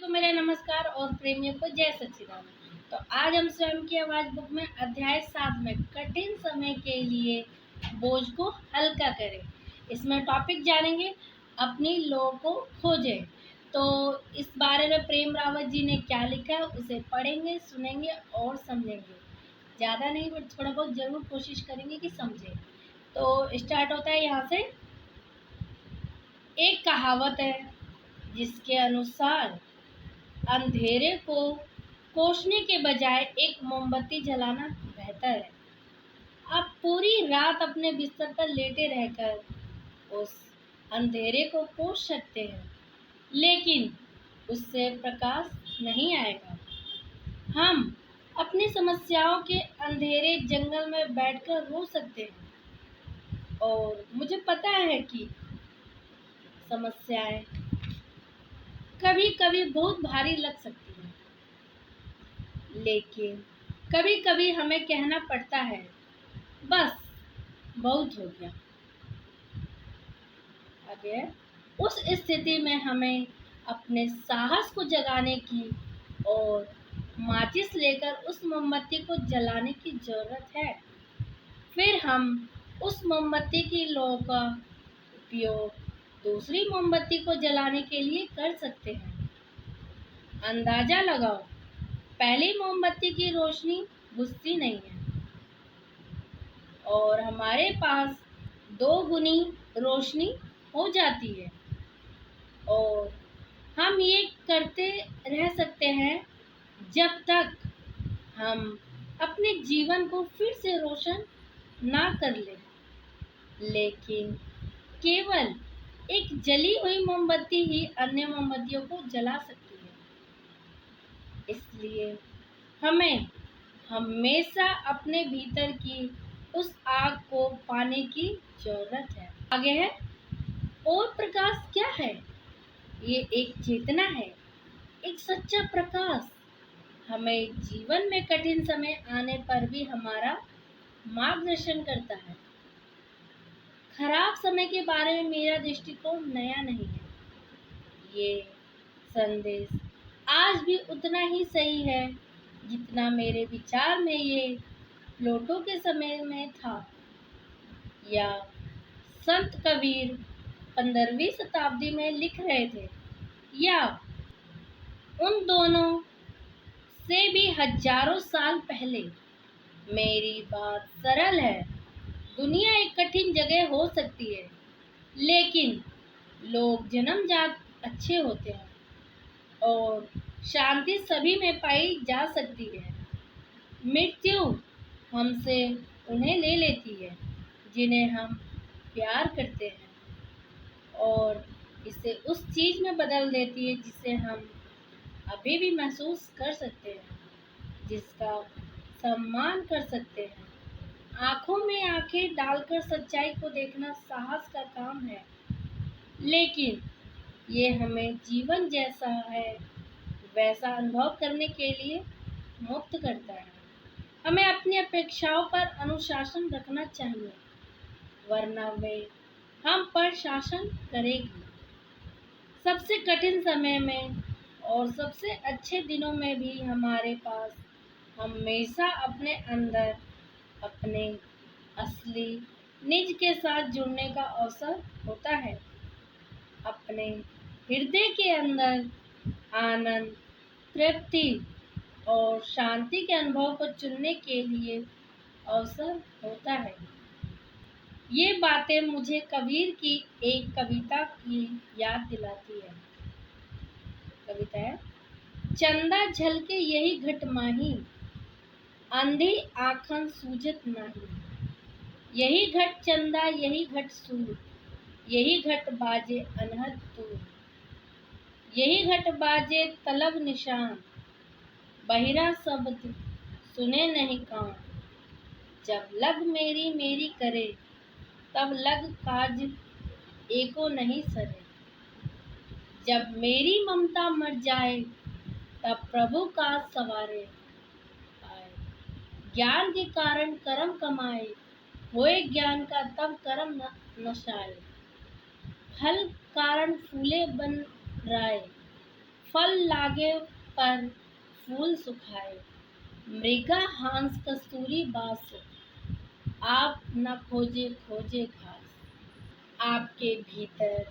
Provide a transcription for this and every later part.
तो मेरा नमस्कार और प्रेमियों को जय सच्चिदानंद। तो आज हम स्वयं की आवाज बुक में अध्याय 7 में कठिन समय के लिए बोझ को हल्का करें, इसमें टॉपिक जानेंगे अपनी लो को खोजें। तो इस बारे में प्रेम रावत जी ने क्या लिखा है उसे पढ़ेंगे, सुनेंगे और समझेंगे। ज़्यादा नहीं बट थोड़ा बहुत ज़रूर कोशिश करेंगे कि समझें। तो स्टार्ट होता है यहाँ से। एक कहावत है जिसके अनुसार अंधेरे को कोसने के बजाय एक मोमबत्ती जलाना बेहतर है। आप पूरी रात अपने बिस्तर पर लेटे रहकर उस अंधेरे को कोस सकते हैं, लेकिन उससे प्रकाश नहीं आएगा। हम अपनी समस्याओं के अंधेरे जंगल में बैठकर रो सकते हैं, और मुझे पता है कि समस्याएं कभी कभी बहुत भारी लग सकती हैं, लेकिन कभी कभी हमें कहना पड़ता है, बस बहुत हो गया। आगे उस स्थिति में हमें अपने साहस को जगाने की और माचिस लेकर उस मोमबत्ती को जलाने की जरूरत है। फिर हम उस मोमबत्ती की लौ का उपयोग दूसरी मोमबत्ती को जलाने के लिए कर सकते हैं। अंदाजा लगाओ, पहली मोमबत्ती की रोशनी बुझती नहीं है और हमारे पास दो गुनी रोशनी हो जाती है, और हम ये करते रह सकते हैं जब तक हम अपने जीवन को फिर से रोशन ना कर लें। लेकिन केवल एक जली हुई मोमबत्ती ही अन्य मोमबत्तियों को जला सकती है। इसलिए हमें हमेशा अपने भीतर की उस आग को पाने की जरूरत है। आगे है, और प्रकाश क्या है? ये एक चेतना है, एक सच्चा प्रकाश। हमें जीवन में कठिन समय आने पर भी हमारा मार्गदर्शन करता है। खराब समय के बारे में मेरा दृष्टिकोण नया नहीं है। ये संदेश आज भी उतना ही सही है जितना मेरे विचार में ये प्लेटो के समय में था, या संत कबीर 15वीं शताब्दी में लिख रहे थे, या उन दोनों से भी हजारों साल पहले। मेरी बात सरल है। दुनिया एक कठिन जगह हो सकती है, लेकिन लोग जन्मजात अच्छे होते हैं और शांति सभी में पाई जा सकती है। मृत्यु हमसे उन्हें ले लेती है जिन्हें हम प्यार करते हैं, और इसे उस चीज में बदल देती है जिसे हम अभी भी महसूस कर सकते हैं, जिसका सम्मान कर सकते हैं। आंखों में आंखें डालकर सच्चाई को देखना साहस का काम है, लेकिन ये हमें जीवन जैसा है वैसा अनुभव करने के लिए मुक्त करता है। हमें अपनी अपेक्षाओं पर अनुशासन रखना चाहिए, वरना वे हम पर शासन करेगी। सबसे कठिन समय में और सबसे अच्छे दिनों में भी हमारे पास हमेशा अपने अंदर अपने असली निज के साथ जुड़ने का अवसर होता है। अपने हृदय के अंदर आनंद, तृप्ति और शांति के अनुभव को चुनने के लिए अवसर होता है। ये बातें मुझे कबीर की एक कविता की याद दिलाती है। कविता है, चंदा झलके यही घट माही, अंधी आँखन सूझत नाही। यही घट चंदा यही घट सूर, यही घट बाजे अनहद दूर। यही घट बाजे तलब निशान, बहिरा शब्द सुने नहीं कान। जब लग मेरी मेरी करे, तब लग काज एको नहीं सरे। जब मेरी ममता मर जाए, तब प्रभु काज सवारे आए। ज्ञान के कारण कर्म कमाए, होए ज्ञान का तब कर्म नशाए। फल कारण फूले बन राय, फल लागे पर फूल सुखाए, मृगा हंस कस्तूरी बास, आप न खोजे खोजे घास। आपके भीतर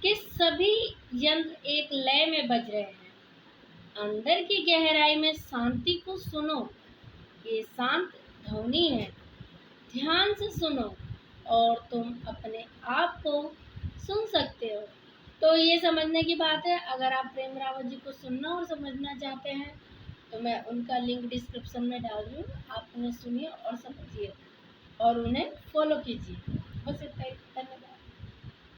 के सभी यंत्र एक लय में बज रहे हैं। अंदर की गहराई में शांति को सुनो, ये शांत ध्वनि है। ध्यान से सुनो और तुम अपने आप को सुन सकते हो। तो ये समझने की बात है। अगर आप प्रेम रावत जी को सुनना और समझना चाहते हैं तो मैं उनका लिंक डिस्क्रिप्शन में डाल रही हूँ। आप उन्हें सुनिए और समझिए और उन्हें फॉलो कीजिए। बस इतना ही। धन्यवाद।